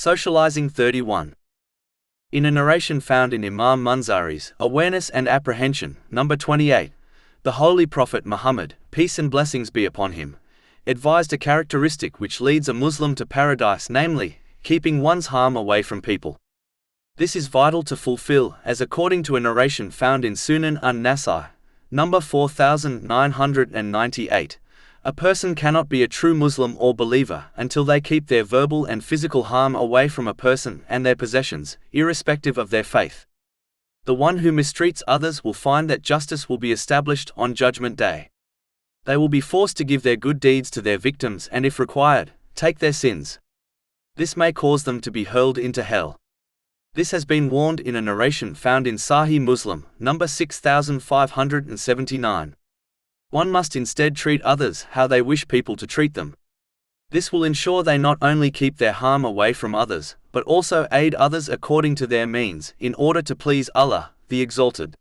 Socializing 31. In a narration found in Imam Munzari's Awareness and Apprehension, number 28, the Holy Prophet Muhammad, peace and blessings be upon him, advised a characteristic which leads a Muslim to paradise, namely, keeping one's harm away from people. This is vital to fulfill, as according to a narration found in Sunan an-Nasai, number 4998, a person cannot be a true Muslim or believer until they keep their verbal and physical harm away from a person and their possessions, irrespective of their faith. The one who mistreats others will find that justice will be established on Judgment Day. They will be forced to give their good deeds to their victims and, if required, take their sins. This may cause them to be hurled into hell. This has been warned in a narration found in Sahih Muslim, number 6579. One must instead treat others how they wish people to treat them. This will ensure they not only keep their harm away from others, but also aid others according to their means, in order to please Allah, the Exalted.